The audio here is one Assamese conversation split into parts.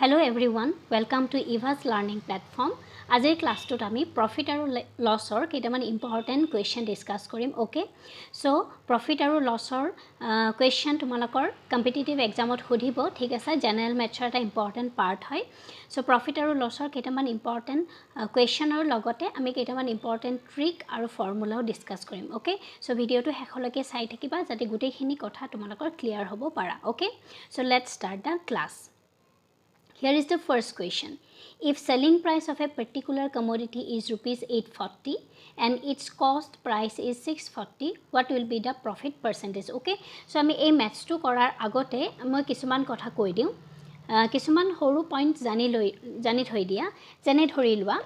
Hello everyone, welcome to Eva's learning platform. আজিৰ ক্লাছটোত আমি প্ৰফিট আৰু লছৰ কেইটামান ইম্পৰ্টেণ্ট কুৱেশ্যন ডিছকাছ কৰিম ওকে সো প্ৰফিট আৰু লছৰ কুৱেশ্যন তোমালোকৰ কম্পিটিটিভ এক্সামত সুধিব ঠিক আছে জেনেৰেল মেথছৰ এটা ইম্পৰ্টেণ্ট পাৰ্ট হয় সো প্ৰফিট আৰু লছৰ কেইটামান ইম্পৰ্টেণ্ট কুৱেশ্যনৰ লগতে আমি কেইটামান ইম্পৰ্টেণ্ট ট্ৰিক আৰু ফৰ্মুলাও ডিছকাছ কৰিম ওকে সো ভিডিঅ'টো শেষলৈকে চাই থাকিবা যাতে গোটেইখিনি কথা তোমালোকৰ ক্লিয়াৰ হ'ব পাৰা okay so let's start the class Here is the first question. If selling price of a particular commodity is rupees 840 and its cost price is 640, what will be the profit percentage? Okay. So, আমি এই maths কৰাৰ আগতে মই কিছুমান কথা কৈ দিওঁ কিছুমান সৰু পইণ্ট জানি থৈ দিয়া যেনে ধৰি লোৱা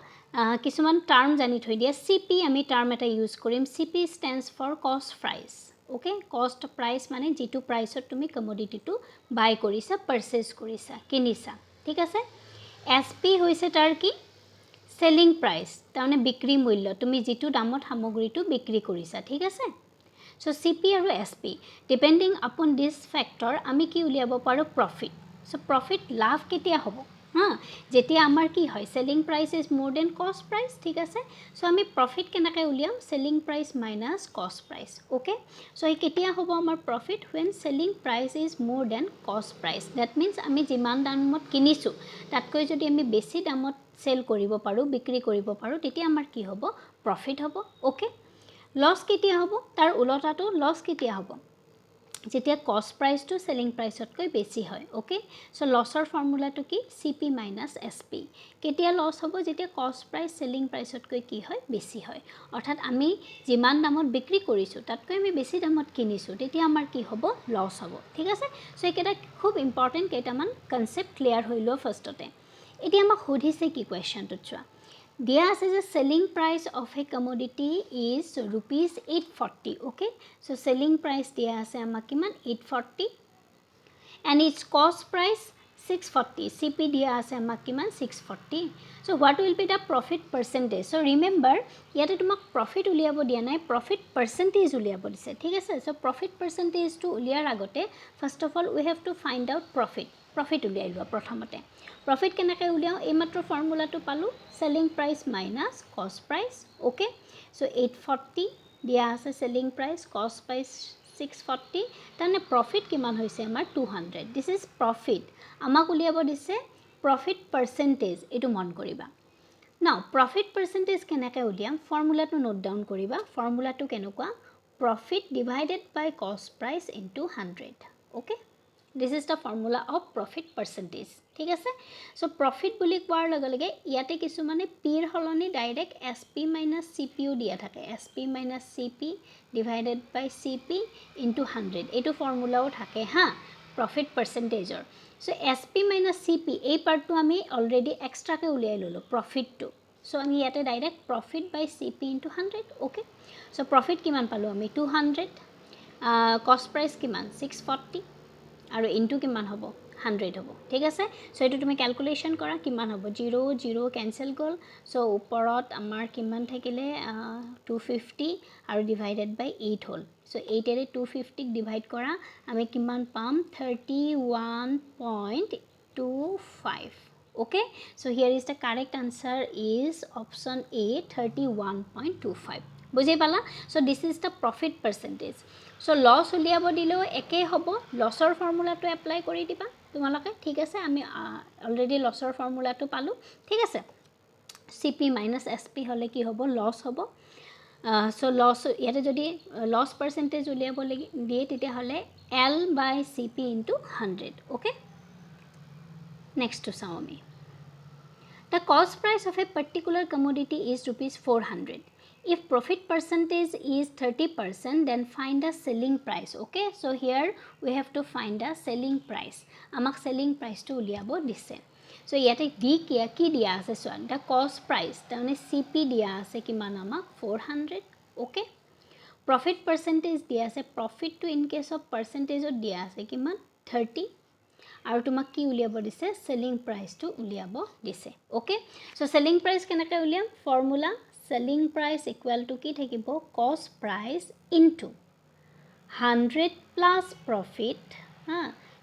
কিছুমান টাৰ্ম জানি থৈ দিয়া CP আমি টাৰ্ম এটা ইউজ কৰিম CP stands for cost price. Okay কষ্ট প্ৰাইচ মানে যেটো প্ৰাইসত তুমি কমোডিটিটো বাই কৰিছা পাৰচেজ কৰিছা কিনিছা ঠিক আছে এসপি হৈছে তাৰ কি সেলিং প্ৰাইস তাৰমানে বিক্ৰী মূল্য তুমি যেটো দামত সামগ্ৰীটো বিক্ৰী কৰিছা ঠিক আছে সো সিপি আৰু এসপি ডিপেন্ডিং আপন দিস ফ্যাক্টৰ আমি কি উলিয়াব পাৰো প্ৰফিট সো প্ৰফিট লাভ কেতিয়া হ'ব যেতিয়া আমাৰ কি হয় selling price is more than cost price ঠিক আছে সো আমি প্ৰফিট কেনেকৈ উলিয়াম selling price minus cost price okay so এই কেতিয়া হ'ব আমাৰ profit when selling price is more than cost price that means আমি যিমান দামত কিনিছো তাতকৈ যদি আমি বেছি দামত সেল কৰিব পাৰো বিক্ৰী কৰিব পাৰো তেতিয়া আমাৰ কি হ'ব প্ৰফিট হ'ব ওকে লস কেতিয়া হ'ব তাৰ উলটাটো লস কেতিয়া হ'ব যেতিয়া কষ্ট প্ৰাইসটো সেলিং প্ৰাইসতকৈ বেছি হয় ওকে সো লছৰ ফৰ্মুলাটো কি সিপি মাইনাস এসপি কেতিয়া লছ হ'ব যেতিয়া কষ্ট প্ৰাইস সেলিং প্ৰাইসতকৈ কি হয় বেছি হয় অৰ্থাৎ আমি যিমান দামত বিক্ৰী কৰিছো তাতকৈ আমি বেছি দামত কিনিছো তেতিয়া আমাৰ কি হ'ব লছ হ'ব ঠিক আছে সো এটা খুব ইম্পৰ্টেন্ট কেইটামান কনসেপ্ট ক্লিয়াৰ হৈলো ফাৰ্ষ্টতে এতিয়া আমাক সুধিছে কি কোৱেশ্চনটো চোৱা দিয়া আছে যে selling price of a commodity is rupees 840 okay so selling price দিয়া আছে আমাক কিমান 840 and its cost price 640 cp দিয়া আছে আমাক কিমান 640 so what will be the profit percentage so remember ইয়াতে তোমাক profit উলিয়াব দিয়া নাই profit percentage উলিয়াব দিছে ঠিক আছে so profit percentage টো উলিয়াৰ আগতে first of all we have to find out profit উলিয়াই লোৱা প্ৰথমতে profit কেনেকৈ উলিয়াও এই মাত্ৰ ফৰ্মুলাটো পালো selling price minus cost price okay so 840 দিয়া আছে selling price cost price 640 তানে profit কিমান হৈছে আমাৰ 200 this is profit আমাক উলিয়াব দিছে profit percentage এটো মন কৰিবা now profit percentage কেনেকৈ উলিয়াম ফৰ্মুলাটো নোট ডাউন কৰিবা ফৰ্মুলাটো কেনেকুৱা profit divided by cost price into 100 okay this is the formula of profit percentage ঠিক আছে সো profit বুলি কোৱাৰ লগে লগে ইয়াতে কিছু মানে p ৰ হলনি ডাইৰেক্ট sp - cp দিয়া থাকে sp - cp divided by cp into 100 এটো ফৰ্মুলাও থাকে হা profit percentage ৰ সো sp - cp এই পাৰ্টটো আমি অলৰেডি এক্সট্ৰাকে উলিয়াই ললো profit টো সো আমি ইয়াতে direct profit by cp into 100 okay so profit কিমান পালো আমি 200 cost price কিমান 640 আৰু ইনটু কিমান হ'ব 100 হ'ব ঠিক আছে সো এটো তুমি ক্যালকুলেশন কৰা কিমান হ'ব 0 0 ক্যান্সেল গল সো ওপৰত আমাৰ কিমান থাকিলে 250 আৰু ডিভাইডেড বাই 8 হ'ল সো 8 এৰে 250 ক ডিভাইড কৰা আমি কিমান পাম 31.25 okay so here is the correct answer is option A 31.25 বুঝি পালা so this is the profit percentage so loss উলিয়াব দিলেও একে হ'ব লছৰ ফৰ্মুলাটো এপ্লাই কৰি দিবা তোমালোকে ঠিক আছে আমি অলৰেডি লছৰ ফৰ্মুলাটো পালো ঠিক আছে CP - SP হলে কি হ'ব লছ হ'ব so loss ইয়াতে যদি loss percentage উলিয়াব দিয়ে তেতিয়া হলে L by CP into 100 okay next to চাও আমি the cost price of a particular commodity is rupees 400 if profit percentage is 30% then find the selling price okay so here we have to find the selling price amak selling price to uliabo dise so yate d ki dia ase so the cost price tane cp dia ase kiman amak 400 okay profit percentage dia ase profit to in case of percentage or dia ase kiman 30 আৰু তোমাক কি উলিয়াব দিছে selling price to উলিয়াব দিছে okay so selling price কেনেকৈ উলিয়াম formula selling price equal to কি থাকিব cost price into 100 plus profit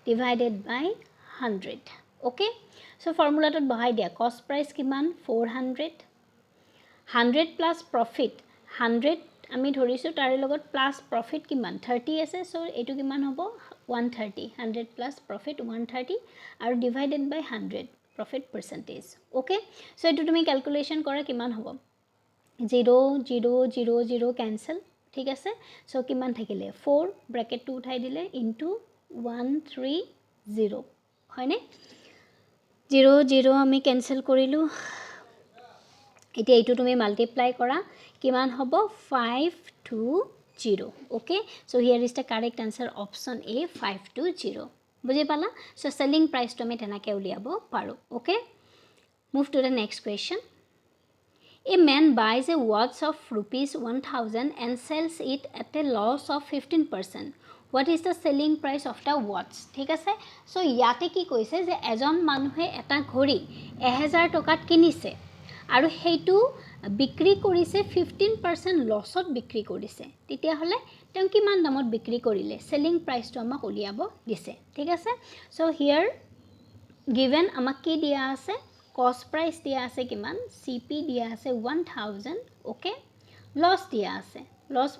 divided by 100 okay so फर्मुलाটোত বহাই দিয়া কষ্ট প্ৰাইস কিমান 400 100 প্লাস প্ৰফিট 100 আমি ধৰিছো তাৰে লগত প্লাস প্ৰফিট কিমান 30 আছে সো এটো কিমান হ'ব 130 100 প্লাস প্ৰফিট 130 আৰু divided by 100 profit percentage okay so এটো তুমি ক্যালকুলেশন কৰা কিমান হ'ব 0 0 0 0 ক্যান্সেল ঠিক আছে সো কিমান থাকিলে 4 ব্র্যাকেট টু উঠাই দিলে ইনটু 130 হয়নে 0 0 আমি ক্যান্সেল কৰিলো এতিয়া এইটো তুমি মাল্টিপ্লাই কৰা কিমান হ'ব 520 okay so here is the correct answer option A 520 বুজি পালা সো সেলিং প্রাইস তো আমি তেনাকে উলিয়াব পাৰো okay move to the next question A man buys a watch of rupees 1000 and sells it at a loss of 15%. What is the selling price of the watch? ঠিক আছে সো ইয়াতে কি কৈছে যে এজন মানুহে এটা ঘড়ি 1000 টকাত কিনিছে আৰু হেইটো বিক্ৰী কৰিছে 15% লছত বিক্ৰী কৰিছে তেতিয়া হলে তেওঁ কিমান দামত বিক্ৰী কৰিলে সেলিং প্ৰাইসটো আমাক উলিয়াব দিছে ঠিক আছে সো হিয়াৰ given আমাক কি দিয়া আছে cost price দিয়া আছে কিমান CP দিয়া আছে 1000 ওকে loss দিয়া আছে loss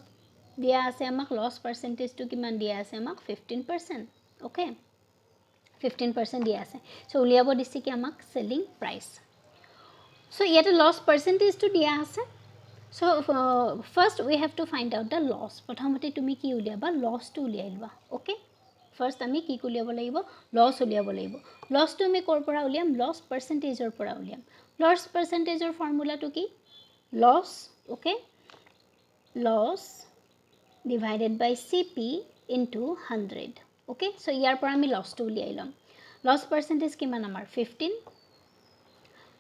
দিয়া আছে আমাক loss percentage to কিমান দিয়া আছে আমাক 15% ওকে 15% দিয়া আছে সো উলিয়াব দিছে কি আমাক selling price so ইয়াতে loss percentage to দিয়া আছে so first we have to find out the loss প্ৰথমতে তুমি কি উলিয়াবা loss to উলিয়াইবা ওকে first আমি কি উলিয়াব লাগিব loss উলিয়াব লাগিব loss to আমি কৰ পৰা উলিয়াম loss percentage ৰ পৰা উলিয়াম loss percentage ৰ ফৰ্মুলা to কি loss okay loss divided by CP into 100 okay so ইয়াৰ পৰা আমি loss to উলিয়াই লম loss percentage কিমান আমাৰ 15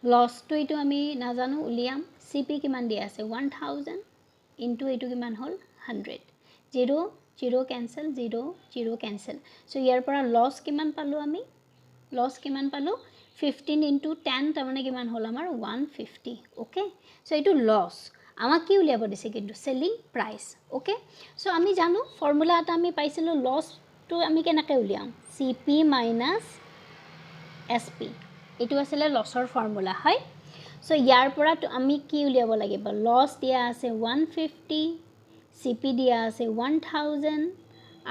loss to এইটো আমি নাজানো উলিয়াম CP কিমান দিয়া আছে 1000 into এইটো কিমান হল 100 0 0 cancel 0 0 cancel so ইয়াৰ পৰা loss কিমান পালো আমি loss কিমান পালো 15 into 10 তাৰমানে কিমান হল আমাৰ 150 okay so এইটো loss আমাক কি উলিয়াব দিছে কিন্তু selling price okay so আমি জানো ফৰ্মুলা এটা আমি পাইছিলো loss to আমি কেনেকৈ উলিয়াম CP minus SP এটো আছিল লছৰ ফৰ্মুলা হয় সো ইয়াৰ পৰা আমি কি উলিয়াব লাগিব লছ দিয়া আছে 150 CP দিয়া আছে 1000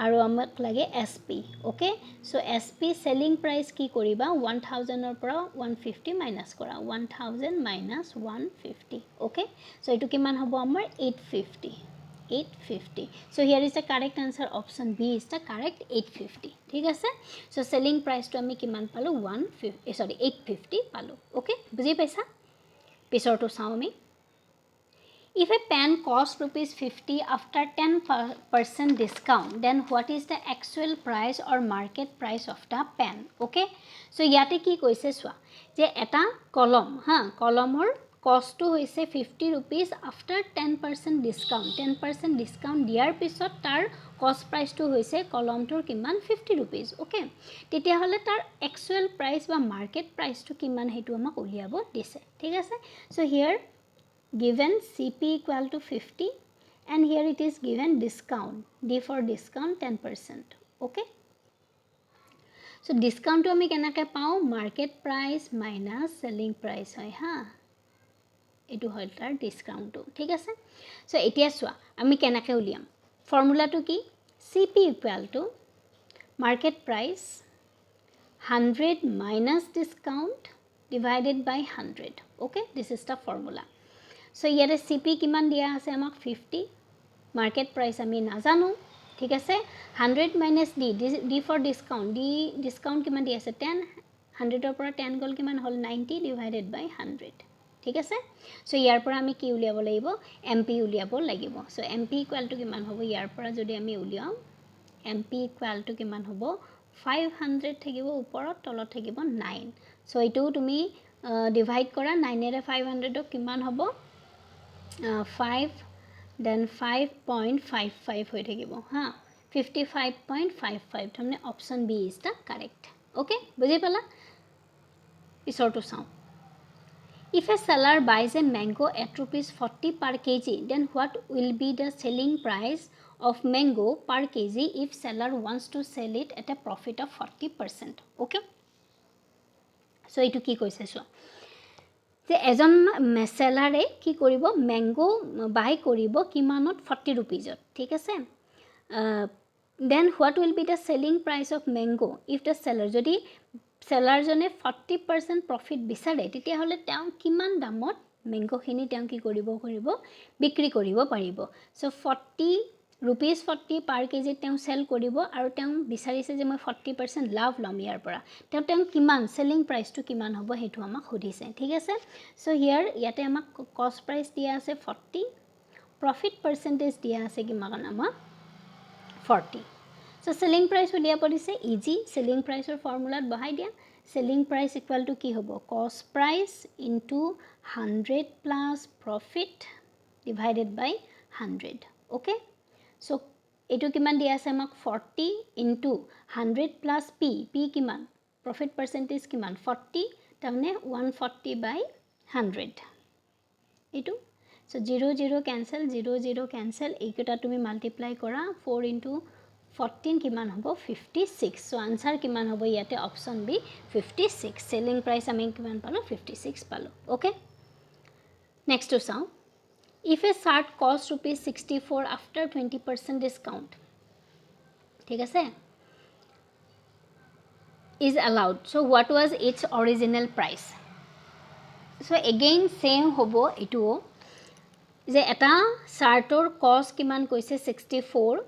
আৰু আমাক লাগে SP okay so SP selling price কি কৰিবা 1000 ৰ পৰা 150 মাইনাস কৰা 1000 minus 150 ওকে সো এটো কিমান হ'ব আমাৰ 850 so here is the correct answer option B is the correct 850 ঠিক আছে so selling price to আমি কিমান পালো 850 পালো okay বুজি পাইছা পিছৰটো চাও আমি if a pen costs rupees 50 after 10% discount then what is the actual price or market price of the pen okay so ইয়াতে কি কৈছে সোৱা যে এটা কলম কলমৰ cost to হৈছে 50 rupees after 10% discount 10% discount দিয়াৰ পিছত তাৰ cost price to হৈছে কলমটোৰ কিমান 50 rupees okay তেতিয়া হলে তাৰ actual price বা market price to কিমান হেতু আমাক উলিয়াব দিছে ঠিক আছে so here given CP equal to 50 and here it is given discount D for discount 10% okay so discount to আমি কেনেকৈ পাও market price minus selling price হয় এটো হয় তাৰ ডিসকাউন্ট ঠিক আছে সো এতিয়া সোৱা আমি কেনেকৈ উলিয়াম ফৰ্মুলাটো কি CP equal to market price 100 minus discount divided by 100 okay this is the formula so ইয়াৰে CP কিমান দিয়া আছে আমাক 50 market price আমি নাজানো ঠিক আছে 100 minus D for discount D discount কিমান দিয়া আছে 10 100 ৰ পৰা 10 গল কিমান হল 90 divided by 100 ঠিক আছে সো ইয়াৰ পৰা আমি কি উলিয়াব লাগিব MP উলিয়াব লাগিব সো MP ইকুয়াল টু কিমান হ'ব ইয়াৰ পৰা যদি আমি উলিয়াম MP ইকুয়াল টু কিমান হ'ব 500 থাকিব ওপৰত তলত থাকিব 9 সো এটো তুমি ডিভাইড কৰা 9 এৰে 500 কিমান হ'ব 5 then 5.55 হৈ থাকিব 55.55 তাৰমানে option B is the correct okay বুজি পালা পিছৰটো চাও If a seller buys a mango at rupees 40 per kg, then what will be the selling price of mango per kg if seller wants to sell it at a profit of 40%? Okay. So এইটো কি কৈছে চোৱা যে এজন সেলাৰে কি কৰিব ম্যাঙ্গো বাই কৰিব কিমানত 40 रुपीजত ঠিক আছে then what will be the selling price of mango if the seller যদি সেলাৰ জনে 40% প্ৰফিট বিচাৰে তেতিয়া হলে তেওঁ কিমান দামত ম্যাঙ্গো খিনি তেওঁ কি কৰিব বিক্ৰী কৰিব পাৰিব সো 40 रुपीस 40 per kg তেওঁ সেল কৰিব আৰু তেওঁ বিচাৰিছে যে মই 40% লাভ লম ইয়াৰ পৰা তেওঁ কিমান সেলিং প্ৰাইসটো কিমান হ'ব হেতু আমাক সুধিছে ঠিক আছে সো হিয়াৰ ইয়াতে আমাক কষ্ট প্ৰাইস দিয়া আছে 40 প্ৰফিট পাৰ্সেন্টেজ দিয়া আছে কিমান আমাক 40 সো সেলিং প্ৰাইস উলিয়া পৰিছে ইজি সেলিং প্ৰাইসৰ ফৰ্মুলাত বহাই দিয়া সেলিং প্ৰাইস ইকুয়াল টু কি হ'ব cost price into 100 plus profit divided by 100 okay So, এইটো কিমান দিয়া আছে আমাক 40 into 100 plus P. P কিমান? Profit percentage কিমান? 40, তাৰমানে 140 by 100. এইটো. So, 0, 0 cancel, 0, 0 cancel. এইকেইটা তুমি multiply কৰা 4 into 14 কিমান হ'ব? 56. So, answer কিমান হ'ব ইয়াতে option B 56. Selling price আমি কিমান পালো? 56 পালো. Okay? Next to চাওঁ. If a shirt costs rupees 64 after 20% discount, ठीक है is allowed. So what was its original price? So again same hobo itu je eta shirtor cost kiman koise 64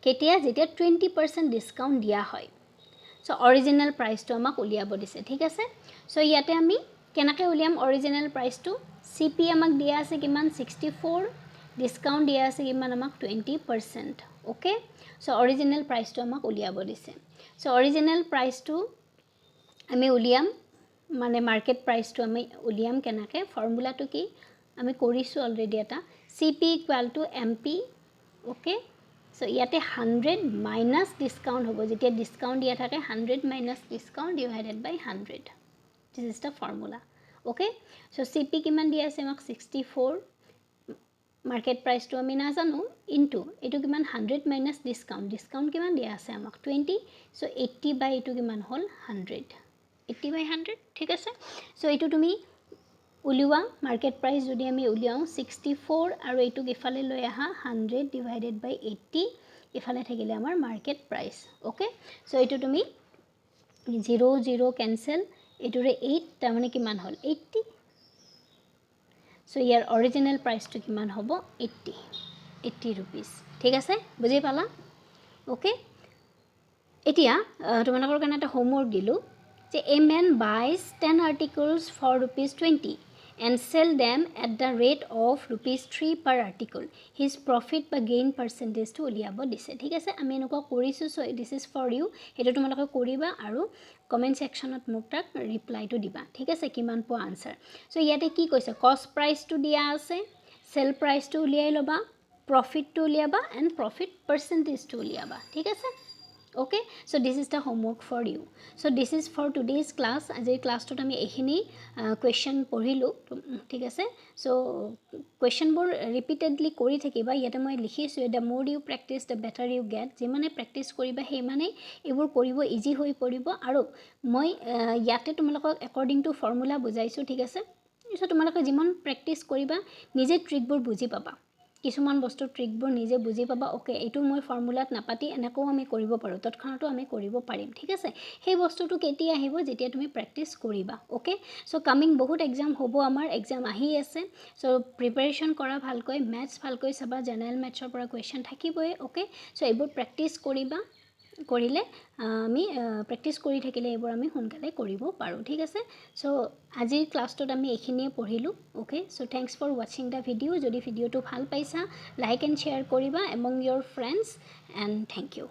ketia jetia 20% discount dia hoy. So original price to amak uliabo dise, ठीक है so yate ami kenake uliam original price to CP আমাক দিয়া আছে কিমান 64 ডিসকাউন্ট দিয়া আছে কিমান আমাক 20% ওকে সো অৰিজিনাল প্ৰাইসটো আমাক উলিয়াব দিছে সো অৰিজিনাল প্ৰাইসটো আমি উলিয়াম মানে মাৰ্কেট প্ৰাইসটো আমি উলিয়াম কেনাকে ফৰ্মুলাটো কি আমি কৰিছো অলৰেডি এটা CP = MP ওকে সো ইয়াতে 100 মাইনাস ডিসকাউন্ট হ'ব যেতিয়া ডিসকাউন্ট দিয়া থাকে 100 minus discount divided by 100 this is the formula okay so CP কিমান দিয়া আছে আমাক 64 মার্কেট প্রাইস তো আমি না জানো ইনটু এটো কিমান 100 মাইনাস ডিসকাউন্ট কিমান দিয়া আছে আমাক 20 so 80 বাই এটো কিমান হল 100 80 বাই 100 ঠিক আছে so এটো তুমি উলিওয়া মার্কেট প্রাইস যদি আমি উলিয়াও 64 আৰু এটো ইফালে লৈ আহা 100 ডিভাইডেড বাই 80 ইফালে থাকিলে আমাৰ মাৰ্কেট প্ৰাইস ওকে so এটো তুমি 0 0 ক্যান্সেল এটোৰে 8 তাৰ মানে কিমান হল 80 so ইয়াৰ অৰিজিনাল প্ৰাইসটো কিমান হ'ব 80 rupees ঠিক আছে বুজি পালা ওকে এতিয়া তোমালোকৰ কাৰণে এটা হোমৱৰ্ক দিলো যে a man buys 10 articles for ₹20 and sell them at the rate of ₹3 per article his profit বা gain percentage to উলিয়াব দিছে ঠিক আছে আমি এনেকুৱা কৰিছো so this is for you এটা তোমালোকে কৰিবা আৰু কমেন্ট সেকশনত মোক তাক ৰিপ্লাইটো দিবা ঠিক আছে কিমান পো আনসাৰ সো ইয়াতে কি কৈছে কষ্ট প্ৰাইসটো দিয়া আছে সেল প্ৰাইসটো উলিয়াই লবা প্ৰফিটটো উলিয়াবা এন্ড প্ৰফিট পাৰ্সেন্টেজটো উলিয়াবা ঠিক আছে okay so this is the homework for you so this is for today's class আজি ক্লাছটোত আমি এখিনি কোৱেশ্চন পঢ়িলো ঠিক আছে so কোৱেশ্চন বোৰ ৰিপিটেডলি কৰি থাকিবা ইয়াতে মই লিখিছো the more you practice the better you get যিমানে প্ৰেক্টিস কৰিবা সেই মানে এবোৰ কৰিব ইজি হৈ পৰিব আৰু মই ইয়াতে তোমালোকক according to formula বুজাইছো ঠিক আছে so তোমালোকে যিমান প্ৰেক্টিস কৰিবা নিজে ট্ৰিকবোৰ বুজি পাবা কিছুমান বস্তু ট্ৰিকবোৰ নিজে বুজি পাবা ওকে এটো মই ফৰ্মুলাত নাপাতি এনেকো আমি কৰিব পাৰো তৎক্ষণাটো আমি কৰিব পাৰিম ঠিক আছে সেই বস্তুটো কেতিয়া আহিব যেতিয়া তুমি প্ৰেক্টিস কৰিবা ওকে সো কামিং বহুত এক্সাম হ'ব আমাৰ এক্সাম আহি আছে সো প্ৰিপাৰেচন কৰা ভালকৈ ম্যাথছ ভালকৈ চাবা জেনাৰেল ম্যাথছৰ পৰা কোৱেশ্চন থাকিবই ওকে সো এইবোৰ প্ৰেক্টিস কৰিবা কৰিলে আমি প্ৰেক্টিস কৰি থাকিলে এইবোৰ আমি সোনকালে কৰিব পাৰো ঠিক আছে সো আজিৰ ক্লাছটোত আমি এখিনিয়ে পঢ়িলো okay so thanks for watching the video যদি ভিডিওটো ভাল পাইছা লাইক এন্ড শেয়াৰ কৰিবা among your friends and thank you